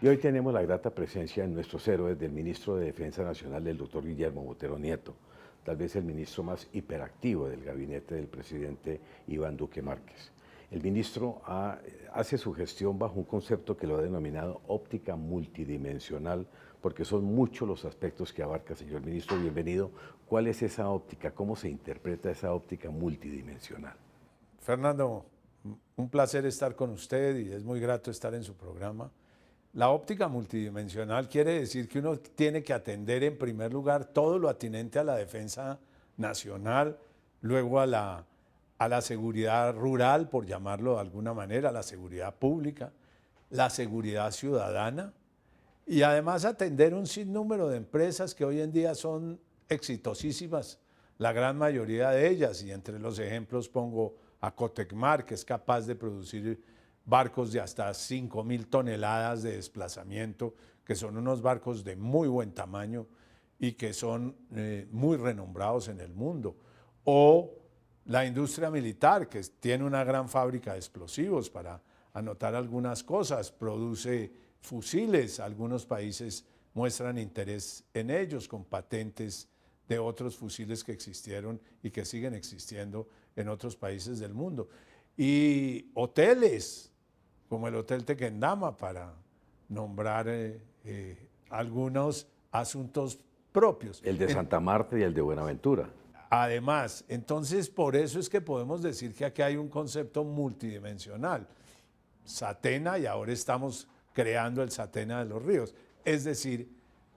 Y hoy tenemos la grata presencia en nuestros héroes del ministro de Defensa Nacional, el doctor Guillermo Botero Nieto, tal vez el ministro más hiperactivo del gabinete del presidente Iván Duque Márquez. El ministro hace su gestión bajo un concepto que lo ha denominado óptica multidimensional, porque son muchos los aspectos que abarca. Señor ministro, bienvenido. ¿Cuál es esa óptica? ¿Cómo se interpreta esa óptica multidimensional? Fernando, un placer estar con usted y es muy grato estar en su programa. La óptica multidimensional quiere decir que uno tiene que atender en primer lugar todo lo atinente a la defensa nacional, luego a la seguridad rural, por llamarlo de alguna manera, la seguridad pública, la seguridad ciudadana y además atender un sinnúmero de empresas que hoy en día son exitosísimas, la gran mayoría de ellas, y entre los ejemplos pongo a Cotecmar, que es capaz de producir barcos de hasta 5.000 toneladas de desplazamiento, que son unos barcos de muy buen tamaño y que son muy renombrados en el mundo. O la industria militar, que tiene una gran fábrica de explosivos, para anotar algunas cosas, produce fusiles, algunos países muestran interés en ellos con patentes de otros fusiles que existieron y que siguen existiendo en otros países del mundo. Y hoteles, como el Hotel Tequendama, para nombrar algunos asuntos propios. El de Santa Marta y el de Buenaventura. Además, entonces por eso es que podemos decir que aquí hay un concepto multidimensional. Satena, y ahora estamos creando el Satena de los Ríos. Es decir,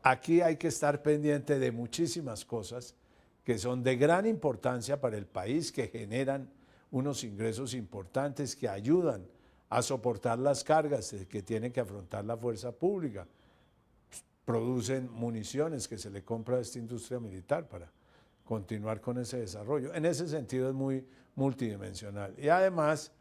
aquí hay que estar pendiente de muchísimas cosas que son de gran importancia para el país, que generan unos ingresos importantes, que ayudan a soportar las cargas que tiene que afrontar la fuerza pública. Producen municiones que se le compra a esta industria militar para continuar con ese desarrollo. En ese sentido es muy multidimensional. Y además,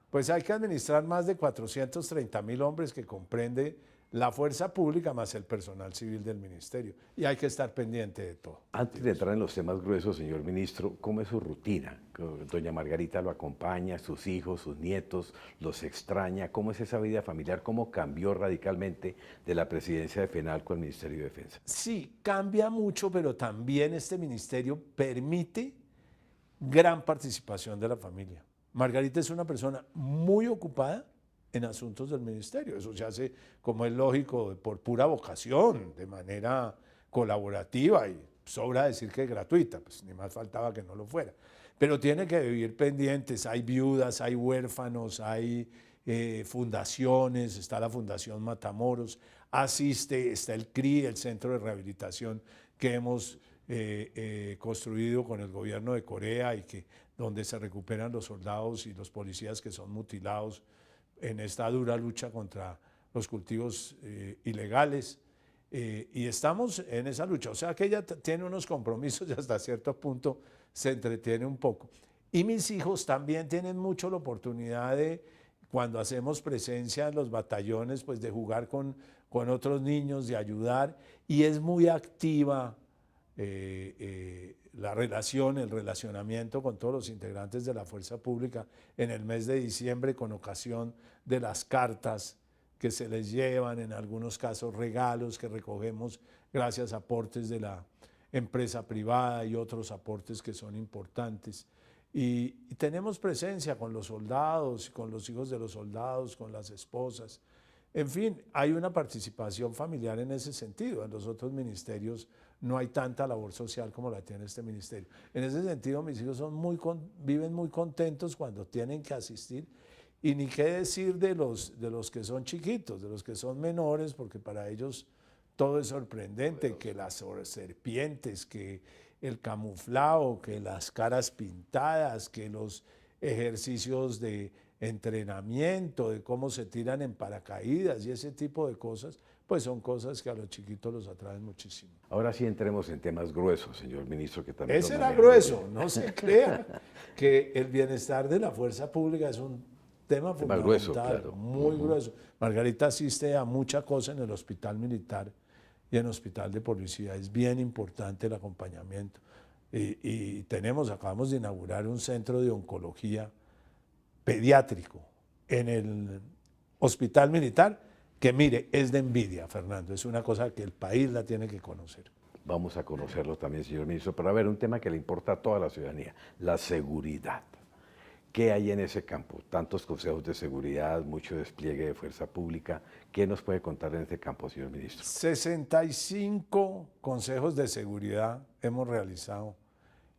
pues hay que administrar más de 430.000 hombres, que comprende la fuerza pública más el personal civil del ministerio. Y hay que estar pendiente de todo. Antes de entrar en los temas gruesos, señor ministro, ¿cómo es su rutina? Doña Margarita lo acompaña, sus hijos, sus nietos, los extraña. ¿Cómo es esa vida familiar? ¿Cómo cambió radicalmente de la presidencia de FENALCO al Ministerio de Defensa? Sí, cambia mucho, pero también este ministerio permite gran participación de la familia. Margarita es una persona muy ocupada en asuntos del ministerio. Eso se hace, como es lógico, por pura vocación, de manera colaborativa, y sobra decir que es gratuita, pues ni más faltaba que no lo fuera. Pero tiene que vivir pendientes. Hay viudas, hay huérfanos, hay fundaciones, está la Fundación Matamoros, asiste, está el CRI, el Centro de Rehabilitación que hemos construido con el gobierno de Corea, y donde se recuperan los soldados y los policías que son mutilados en esta dura lucha contra los cultivos ilegales. Y estamos en esa lucha. O sea que ella tiene unos compromisos y hasta cierto punto se entretiene un poco. Y mis hijos también tienen mucho la oportunidad de, cuando hacemos presencia en los batallones, pues de jugar con otros niños, de ayudar, y es muy activa la relación, el relacionamiento con todos los integrantes de la fuerza pública en el mes de diciembre, con ocasión de las cartas que se les llevan, en algunos casos regalos que recogemos gracias a aportes de la empresa privada y otros aportes que son importantes. Y tenemos presencia con los soldados, con los hijos de los soldados, con las esposas. En fin, hay una participación familiar en ese sentido. En los otros ministerios no hay tanta labor social como la tiene este ministerio. En ese sentido, mis hijos viven muy contentos cuando tienen que asistir. Y ni qué decir de los que son chiquitos, de los que son menores, porque para ellos todo es sorprendente, que las serpientes, que el camuflado, que las caras pintadas, que los ejercicios de entrenamiento, de cómo se tiran en paracaídas y ese tipo de cosas, pues son cosas que a los chiquitos los atraen muchísimo. Ahora sí entremos en temas gruesos, señor ministro, que también Ese era grueso, no se crea que el bienestar de la fuerza pública es un tema fundamental, grueso, claro. muy grueso. Margarita asiste a mucha cosa en el hospital militar y en el hospital de policía. Es bien importante el acompañamiento. Y acabamos de inaugurar un centro de oncología pediátrico en el hospital militar, que mire, es de envidia, Fernando, es una cosa que el país la tiene que conocer. Vamos a conocerlo también, señor ministro, pero a ver, un tema que le importa a toda la ciudadanía, la seguridad. ¿Qué hay en ese campo? Tantos consejos de seguridad, mucho despliegue de fuerza pública. ¿Qué nos puede contar en este campo, señor ministro? 65 consejos de seguridad hemos realizado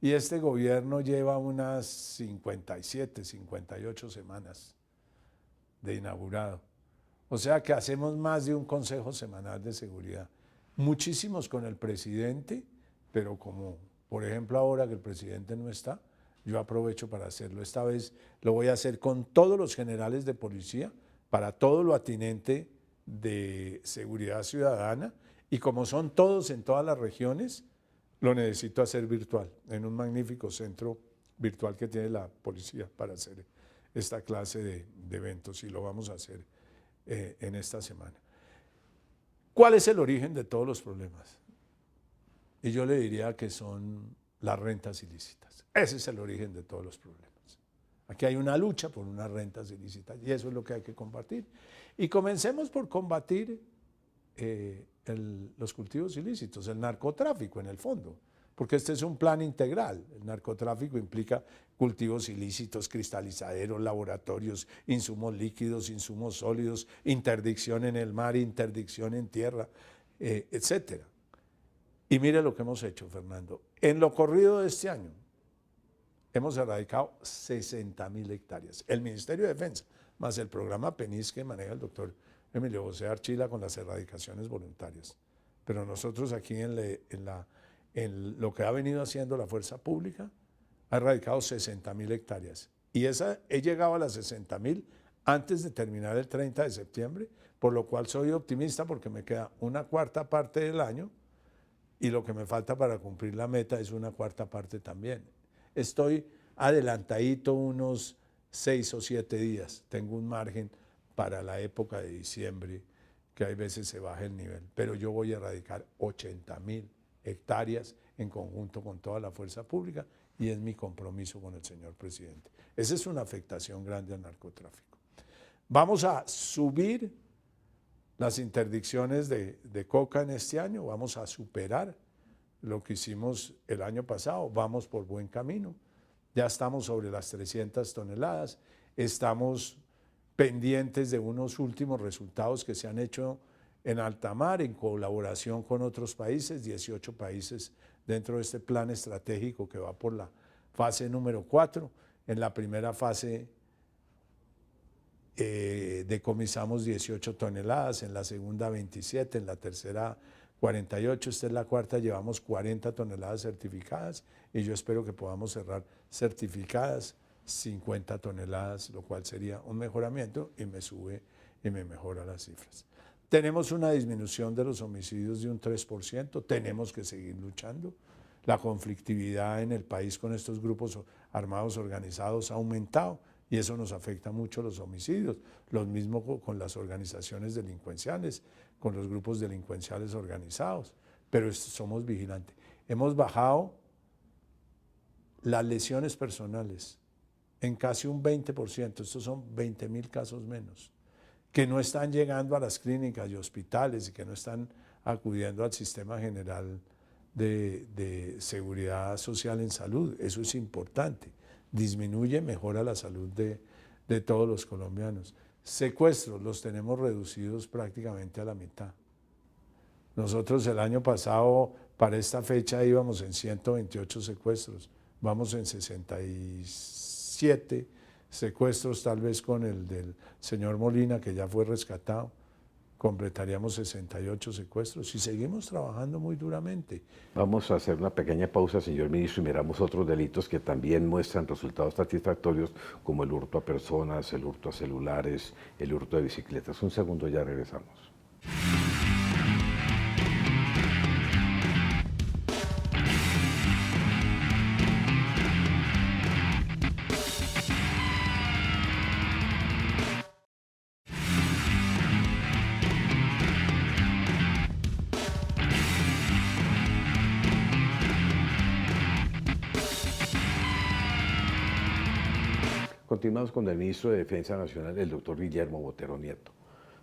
y este gobierno lleva unas 57, 58 semanas de inaugurado. O sea que hacemos más de un consejo semanal de seguridad. Muchísimos con el presidente, pero como por ejemplo ahora que el presidente no está, yo aprovecho para hacerlo. Esta vez lo voy a hacer con todos los generales de policía para todo lo atinente de seguridad ciudadana y como son todos en todas las regiones, lo necesito hacer virtual, en un magnífico centro virtual que tiene la policía para hacer esta clase de eventos y lo vamos a hacer en esta semana. ¿Cuál es el origen de todos los problemas? Y yo le diría que son las rentas ilícitas. Ese es el origen de todos los problemas. Aquí hay una lucha por unas rentas ilícitas y eso es lo que hay que combatir. Y comencemos por combatir los cultivos ilícitos, el narcotráfico en el fondo, porque este es un plan integral. El narcotráfico implica cultivos ilícitos, cristalizaderos, laboratorios, insumos líquidos, insumos sólidos, interdicción en el mar, interdicción en tierra, etcétera. Y mire lo que hemos hecho, Fernando. En lo corrido de este año, hemos erradicado 60.000 hectáreas. El Ministerio de Defensa, más el programa PENIS que maneja el doctor Emilio José Archila con las erradicaciones voluntarias. Pero nosotros aquí en lo que ha venido haciendo la fuerza pública, ha erradicado 60.000 hectáreas. Y he llegado a las 60.000 antes de terminar el 30 de septiembre, por lo cual soy optimista porque me queda una cuarta parte del año y lo que me falta para cumplir la meta es una cuarta parte también. Estoy adelantadito unos 6 o 7 días, tengo un margen para la época de diciembre, que hay veces se baja el nivel, pero yo voy a erradicar 80.000 hectáreas en conjunto con toda la fuerza pública y es mi compromiso con el señor presidente. Esa es una afectación grande al narcotráfico. Vamos a subir las interdicciones de coca en este año, vamos a superar lo que hicimos el año pasado, vamos por buen camino, ya estamos sobre las 300 toneladas, estamos pendientes de unos últimos resultados que se han hecho en alta mar en colaboración con otros países, 18 países dentro de este plan estratégico que va por la fase número 4. En la primera fase decomisamos 18 toneladas, en la segunda 27, en la tercera 48, esta es la cuarta, llevamos 40 toneladas certificadas y yo espero que podamos cerrar certificadas 50 toneladas, lo cual sería un mejoramiento y me sube y me mejora las cifras. Tenemos una disminución de los homicidios de un 3%, tenemos que seguir luchando. La conflictividad en el país con estos grupos armados organizados ha aumentado y eso nos afecta mucho los homicidios. Lo mismo con las organizaciones delincuenciales, con los grupos delincuenciales organizados, pero somos vigilantes. Hemos bajado las lesiones personales en casi un 20%, estos son 20.000 casos menos, que no están llegando a las clínicas y hospitales y que no están acudiendo al sistema general de seguridad social en salud. Eso es importante. Disminuye, mejora la salud de todos los colombianos. Secuestros los tenemos reducidos prácticamente a la mitad. Nosotros el año pasado, para esta fecha, íbamos en 128 secuestros, vamos en 67 secuestros, tal vez con el del señor Molina, que ya fue rescatado, completaríamos 68 secuestros y seguimos trabajando muy duramente. Vamos a hacer una pequeña pausa, señor ministro, y miramos otros delitos que también muestran resultados satisfactorios, como el hurto a personas, el hurto a celulares, el hurto de bicicletas. Un segundo, ya regresamos. Continuamos con el ministro de Defensa Nacional, el doctor Guillermo Botero Nieto.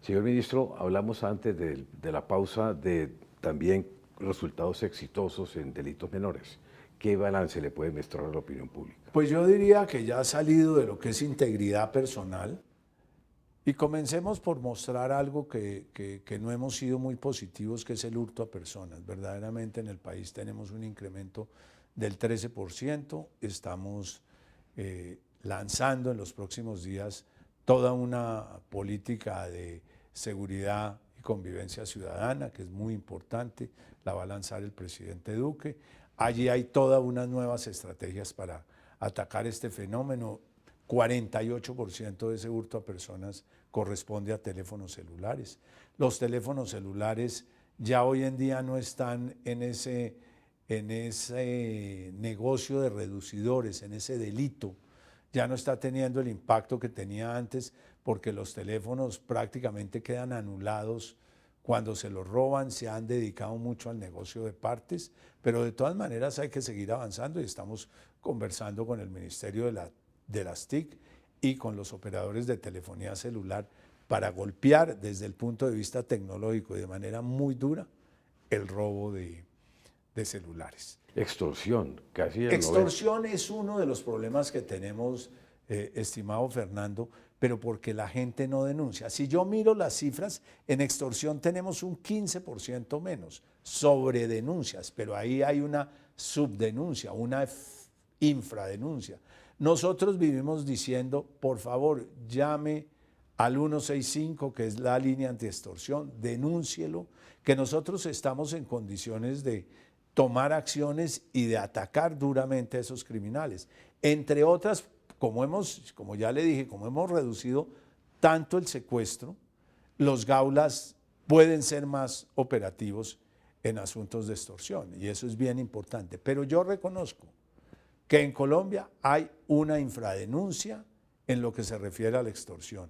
Señor ministro, hablamos antes de la pausa de también resultados exitosos en delitos menores. ¿Qué balance le puede mostrar a la opinión pública? Pues yo diría que ya ha salido de lo que es integridad personal y comencemos por mostrar algo que no hemos sido muy positivos, que es el hurto a personas. Verdaderamente en el país tenemos un incremento del 13%, estamos lanzando en los próximos días toda una política de seguridad y convivencia ciudadana, que es muy importante, la va a lanzar el presidente Duque. Allí hay todas unas nuevas estrategias para atacar este fenómeno. 48% de ese hurto a personas corresponde a teléfonos celulares. Los teléfonos celulares ya hoy en día no están en ese negocio de reducidores, en ese delito. Ya no está teniendo el impacto que tenía antes porque los teléfonos prácticamente quedan anulados cuando se los roban. Se han dedicado mucho al negocio de partes, pero de todas maneras hay que seguir avanzando y estamos conversando con el Ministerio de las TIC y con los operadores de telefonía celular para golpear desde el punto de vista tecnológico y de manera muy dura el robo de celulares. Extorsión, casi el 90%. Extorsión es uno de los problemas que tenemos, estimado Fernando, pero porque la gente no denuncia. Si yo miro las cifras, en extorsión tenemos un 15% menos sobre denuncias, pero ahí hay una subdenuncia, una infradenuncia. Nosotros vivimos diciendo, por favor, llame al 165, que es la línea antiextorsión, denúncielo, que nosotros estamos en condiciones de tomar acciones y de atacar duramente a esos criminales. Entre otras, como ya le dije, como hemos reducido tanto el secuestro, los gaulas pueden ser más operativos en asuntos de extorsión, y eso es bien importante. Pero yo reconozco que en Colombia hay una infradenuncia en lo que se refiere a la extorsión.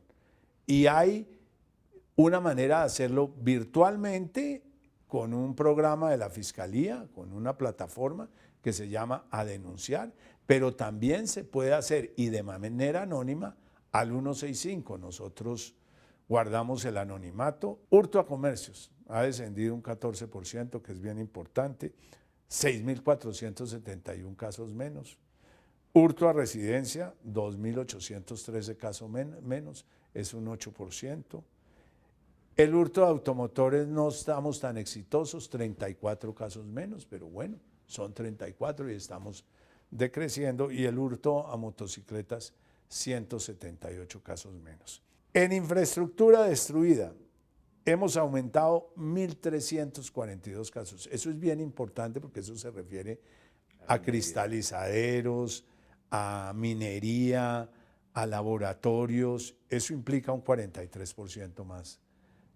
Y hay una manera de hacerlo virtualmente con un programa de la Fiscalía, con una plataforma que se llama A Denunciar, pero también se puede hacer y de manera anónima al 165. Nosotros guardamos el anonimato. Hurto a comercios ha descendido un 14%, que es bien importante, 6.471 casos menos. Hurto a residencia, 2.813 casos menos, es un 8%. El hurto de automotores no estamos tan exitosos, 34 casos menos, pero bueno, son 34 y estamos decreciendo. Y el hurto a motocicletas, 178 casos menos. En infraestructura destruida, hemos aumentado 1.342 casos. Eso es bien importante porque eso se refiere a cristalizaderos, a minería, a laboratorios. Eso implica un 43% más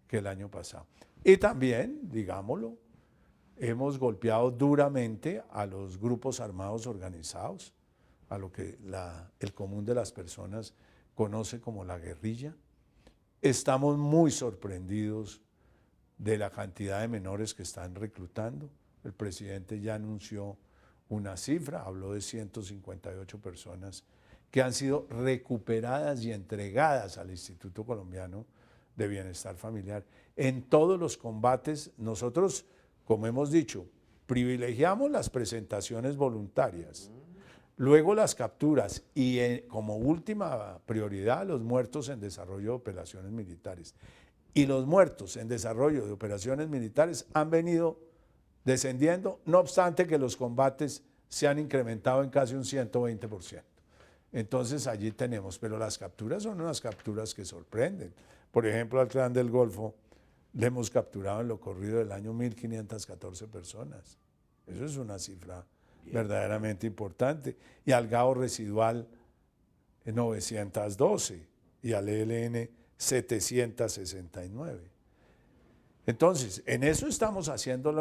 que el año pasado. Y también, digámoslo, hemos golpeado duramente a los grupos armados organizados, a lo que el común de las personas conoce como la guerrilla. Estamos muy sorprendidos de la cantidad de menores que están reclutando. El presidente ya anunció una cifra, habló de 158 personas que han sido recuperadas y entregadas al Instituto Colombiano de Bienestar Familiar. En todos los combates, nosotros, como hemos dicho, privilegiamos las presentaciones voluntarias, luego las capturas y como última prioridad los muertos en desarrollo de operaciones militares. Y los muertos en desarrollo de operaciones militares han venido descendiendo, no obstante que los combates se han incrementado en casi un 120%. Entonces allí tenemos, pero las capturas son unas capturas que sorprenden. Por ejemplo, al Clan del Golfo le hemos capturado en lo corrido del año 1.514 personas. Eso es una cifra verdaderamente importante. Y al GAO residual 912 y al ELN 769. Entonces, en eso estamos haciendo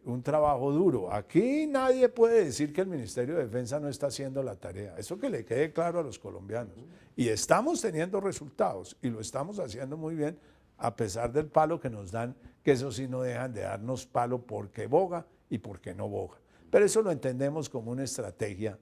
un trabajo duro. Aquí nadie puede decir que el Ministerio de Defensa no está haciendo la tarea. Eso que le quede claro a los colombianos. Y estamos teniendo resultados y lo estamos haciendo muy bien a pesar del palo que nos dan, que eso sí no dejan de darnos palo porque boga y porque no boga. Pero eso lo entendemos como una estrategia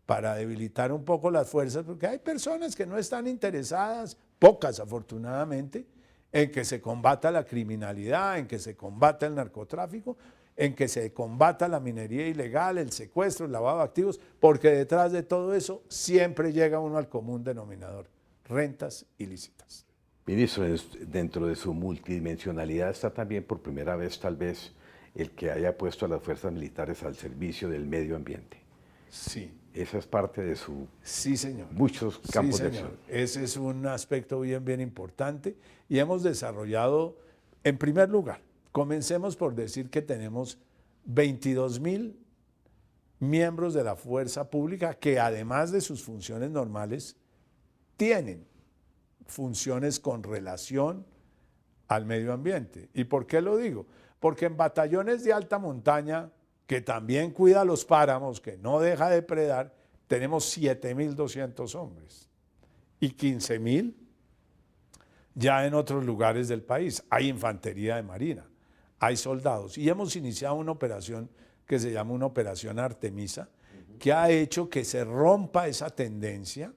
para debilitar un poco las fuerzas, porque hay personas que no están interesadas, pocas afortunadamente, en que se combata la criminalidad, en que se combata el narcotráfico, en que se combata la minería ilegal, el secuestro, el lavado de activos, porque detrás de todo eso siempre llega uno al común denominador, rentas ilícitas. Ministro, dentro de su multidimensionalidad está también por primera vez tal vez el que haya puesto a las fuerzas militares al servicio del medio ambiente. Sí. Esa es parte de su Sí, señor. muchos campos Sí, de señor. acción. Ese es un aspecto bien importante y hemos desarrollado, en primer lugar, comencemos por decir que tenemos 22.000 miembros de la fuerza pública que además de sus funciones normales, tienen funciones con relación al medio ambiente. ¿Y por qué lo digo? Porque en batallones de alta montaña, que también cuida los páramos, que no deja de depredar, tenemos 7.200 hombres y 15.000 ya en otros lugares del país. Hay infantería de marina, hay soldados y hemos iniciado una operación que se llama una operación Artemisa, que ha hecho que se rompa esa tendencia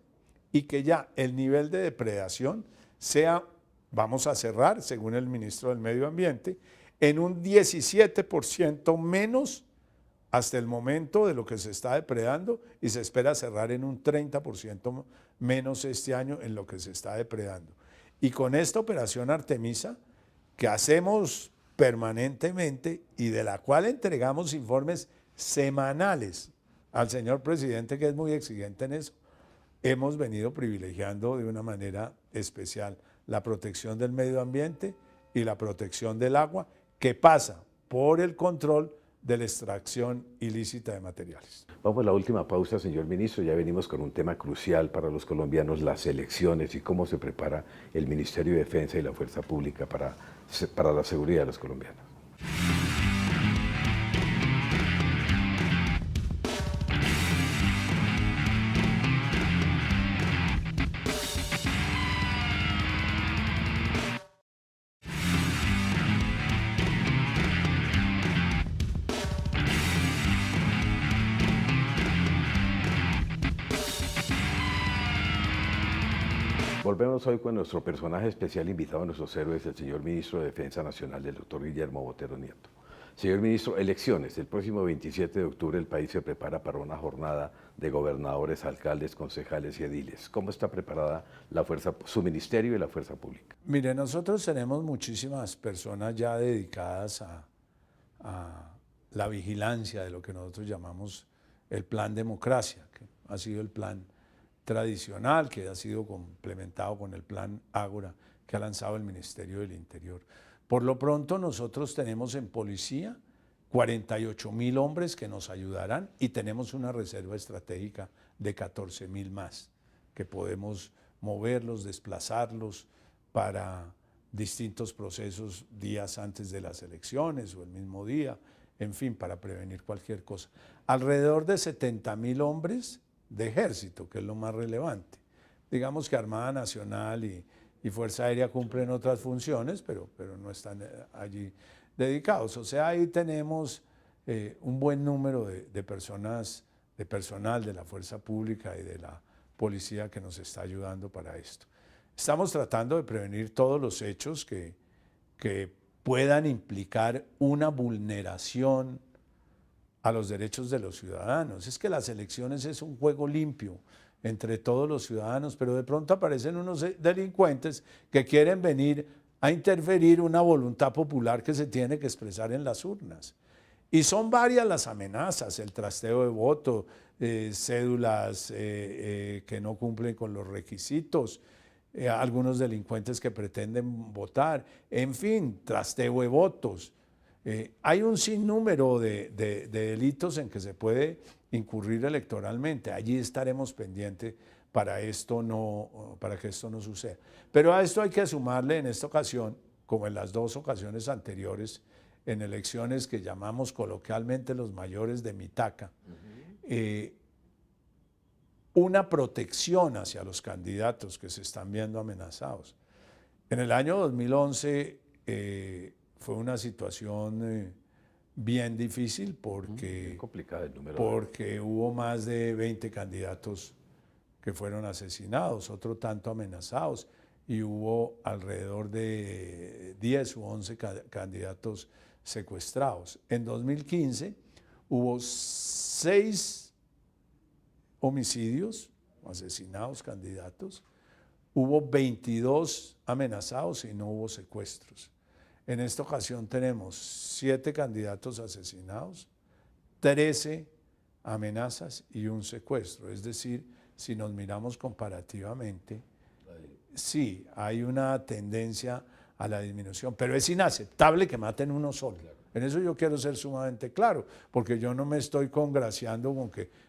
y que ya el nivel de depredación sea, vamos a cerrar, según el ministro del Medio Ambiente, en un 17% menos hasta el momento de lo que se está depredando y se espera cerrar en un 30% menos este año en lo que se está depredando. Y con esta operación Artemisa, que hacemos permanentemente y de la cual entregamos informes semanales al señor presidente, que es muy exigente en eso, hemos venido privilegiando de una manera especial la protección del medio ambiente y la protección del agua, que pasa por el control de la extracción ilícita de materiales. Vamos a la última pausa, señor ministro. Ya venimos con un tema crucial para los colombianos, las elecciones y cómo se prepara el Ministerio de Defensa y la Fuerza Pública para la seguridad de los colombianos. Volvemos hoy con nuestro personaje especial invitado a nuestros héroes, el señor ministro de Defensa Nacional, el doctor Guillermo Botero Nieto. Señor ministro, elecciones. El próximo 27 de octubre el país se prepara para una jornada de gobernadores, alcaldes, concejales y ediles. ¿Cómo está preparada la fuerza, su ministerio y la fuerza pública? Mire, nosotros tenemos muchísimas personas ya dedicadas a la vigilancia de lo que nosotros llamamos el plan democracia, que ha sido el plan tradicional, que ha sido complementado con el plan Ágora que ha lanzado el Ministerio del Interior. Por lo pronto nosotros tenemos en policía 48.000 hombres que nos ayudarán y tenemos una reserva estratégica de 14.000 más, que podemos moverlos, desplazarlos para distintos procesos días antes de las elecciones o el mismo día, en fin, para prevenir cualquier cosa. Alrededor de 70.000 hombres de ejército, que es lo más relevante. Digamos que Armada Nacional y Fuerza Aérea cumplen otras funciones, pero no están allí dedicados. O sea, ahí tenemos un buen número de personas, de personal de la Fuerza Pública y de la Policía que nos está ayudando para esto. Estamos tratando de prevenir todos los hechos que puedan implicar una vulneración a los derechos de los ciudadanos. Es que las elecciones es un juego limpio entre todos los ciudadanos, pero de pronto aparecen unos delincuentes que quieren venir a interferir una voluntad popular que se tiene que expresar en las urnas. Y son varias las amenazas, el trasteo de voto, cédulas que no cumplen con los requisitos, algunos delincuentes que pretenden votar, en fin, trasteo de votos. Hay un sinnúmero de delitos en que se puede incurrir electoralmente. Allí estaremos pendientes para que esto no suceda. Pero a esto hay que sumarle en esta ocasión, como en las dos ocasiones anteriores, en elecciones que llamamos coloquialmente los mayores de Mitaca, una protección hacia los candidatos que se están viendo amenazados. En el año 2011 fue una situación bien difícil porque, complicado el número porque hubo más de 20 candidatos que fueron asesinados, otro tanto amenazados. y hubo alrededor de 10 u 11 candidatos secuestrados. En 2015 hubo 6 homicidios, asesinados candidatos, hubo 22 amenazados y no hubo secuestros. En esta ocasión tenemos 7 candidatos asesinados, 13 amenazas y un secuestro. Es decir, si nos miramos comparativamente, sí, hay una tendencia a la disminución, pero es inaceptable que maten uno solo. En eso yo quiero ser sumamente claro, porque yo no me estoy congraciando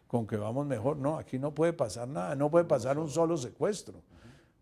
con que vamos mejor. No, aquí no puede pasar nada, no puede pasar un solo secuestro.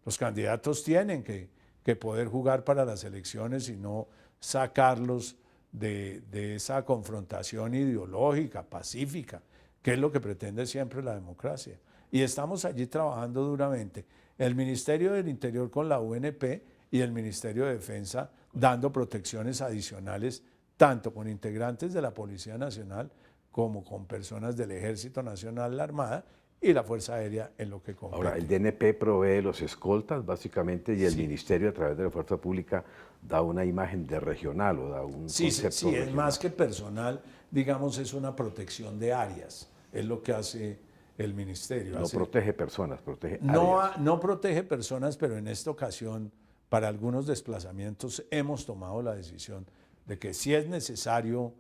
Los candidatos tienen que poder jugar para las elecciones y no sacarlos de esa confrontación ideológica, pacífica, que es lo que pretende siempre la democracia. Y estamos allí trabajando duramente. El Ministerio del Interior con la UNP y el Ministerio de Defensa dando protecciones adicionales, tanto con integrantes de la Policía Nacional como con personas del Ejército Nacional, la Armada y la Fuerza Aérea en lo que compete. Ahora, el DNP provee los escoltas, básicamente, y el Ministerio, a través de la Fuerza Pública, da una imagen de regional o da un concepto regional. Es más que personal, digamos, es una protección de áreas, es lo que hace el Ministerio. No protege personas, protege áreas. No protege personas, pero en esta ocasión, para algunos desplazamientos, hemos tomado la decisión de que si es necesario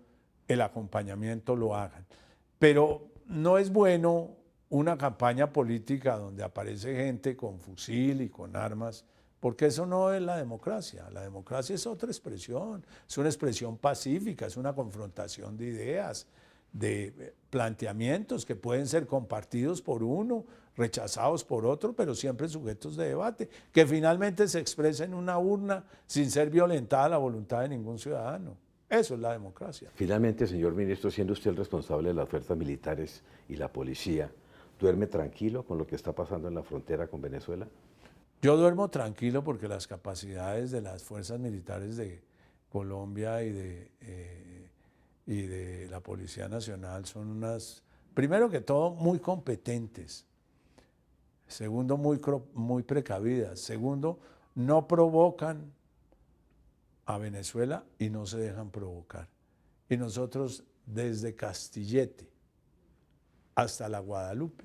el acompañamiento lo hagan. Pero no es bueno una campaña política donde aparece gente con fusil y con armas, porque eso no es la democracia. La democracia es otra expresión, es una expresión pacífica, es una confrontación de ideas, de planteamientos que pueden ser compartidos por uno, rechazados por otro, pero siempre sujetos de debate, que finalmente se expresa en una urna sin ser violentada la voluntad de ningún ciudadano. Eso es la democracia. Finalmente, señor ministro, siendo usted el responsable de las fuerzas militares y la policía, ¿duerme tranquilo con lo que está pasando en la frontera con Venezuela? Yo duermo tranquilo porque las capacidades de las fuerzas militares de Colombia y de la Policía Nacional son unas, primero que todo, muy competentes. Segundo, muy precavidas. Segundo, no provocan a Venezuela y no se dejan provocar. Y nosotros, desde Castillete hasta la Guadalupe,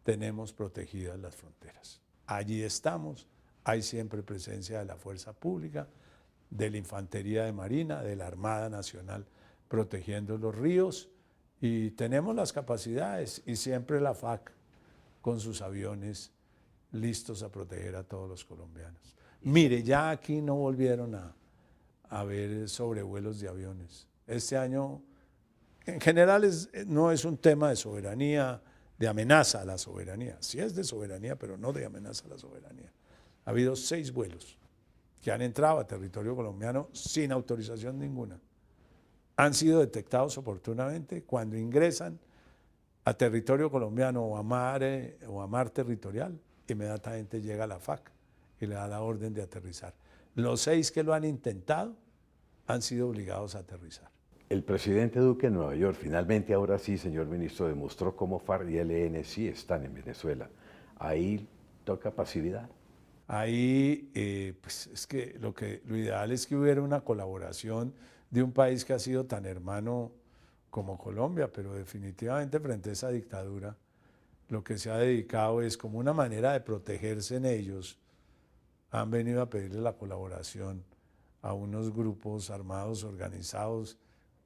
tenemos protegidas las fronteras. Allí estamos, hay siempre presencia de la Fuerza Pública, de la Infantería de Marina, de la Armada Nacional protegiendo los ríos y tenemos las capacidades y siempre la FAC con sus aviones listos a proteger a todos los colombianos. Mire, ya aquí no volvieron a haber sobrevuelos de aviones. Este año, en general, no es un tema de soberanía, de amenaza a la soberanía. Sí es de soberanía, pero no de amenaza a la soberanía. Ha habido 6 vuelos que han entrado a territorio colombiano sin autorización ninguna. Han sido detectados oportunamente. Cuando ingresan a territorio colombiano o a mar territorial, inmediatamente llega la FAC y le da la orden de aterrizar. Los 6 que lo han intentado han sido obligados a aterrizar. El presidente Duque en Nueva York, finalmente ahora sí, señor ministro, demostró cómo FARC y ELN sí están en Venezuela. Ahí toca pasividad. Ahí, pues es que lo ideal es que hubiera una colaboración de un país que ha sido tan hermano como Colombia, pero definitivamente frente a esa dictadura, lo que se ha dedicado es como una manera de protegerse en ellos. Han venido a pedirle la colaboración a unos grupos armados organizados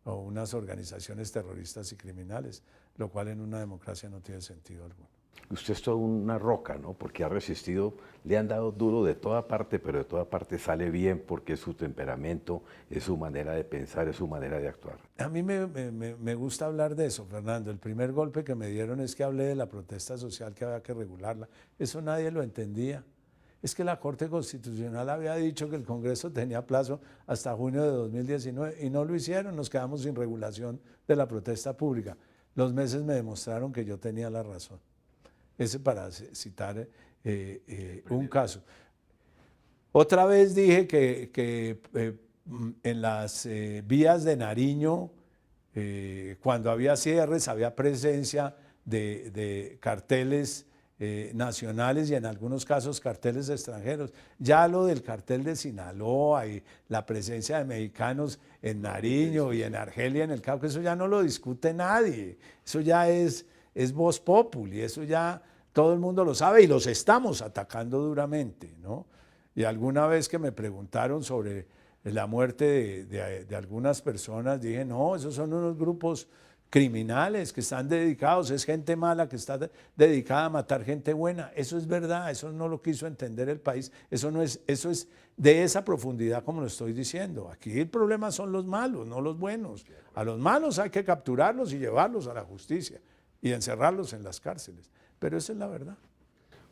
o unas organizaciones terroristas y criminales, lo cual en una democracia no tiene sentido alguno. Usted es toda una roca, ¿no? Porque ha resistido, le han dado duro de toda parte, pero de toda parte sale bien porque es su temperamento, es su manera de pensar, es su manera de actuar. A mí me gusta hablar de eso, Fernando. El primer golpe que me dieron es que hablé de la protesta social que había que regularla. Eso nadie lo entendía. Es que la Corte Constitucional había dicho que el Congreso tenía plazo hasta junio de 2019 y no lo hicieron, nos quedamos sin regulación de la protesta pública. Los meses me demostraron que yo tenía la razón. Ese para citar un caso. Otra vez dije que en las vías de Nariño, cuando había cierres, había presencia de carteles nacionales y en algunos casos carteles extranjeros. Ya lo del cartel de Sinaloa y la presencia de mexicanos en Nariño y en Argelia, en el Cauca, eso ya no lo discute nadie. Eso ya es voz populi, eso ya todo el mundo lo sabe y los estamos atacando duramente, ¿no? Y alguna vez que me preguntaron sobre la muerte de algunas personas, dije, no, esos son unos grupos criminales que están dedicados, es gente mala que está dedicada a matar gente buena. Eso es verdad, eso no lo quiso entender el país, eso es de esa profundidad como lo estoy diciendo. Aquí el problema son los malos, no los buenos. A los malos hay que capturarlos y llevarlos a la justicia y encerrarlos en las cárceles. Pero esa es la verdad.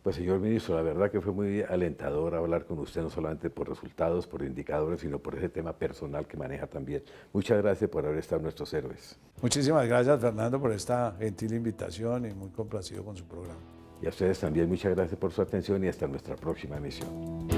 Pues señor ministro, la verdad que fue muy alentador hablar con usted, no solamente por resultados, por indicadores, sino por ese tema personal que maneja también. Muchas gracias por haber estado en Nuestros Héroes. Muchísimas gracias, Fernando, por esta gentil invitación y muy complacido con su programa. Y a ustedes también muchas gracias por su atención y hasta nuestra próxima emisión.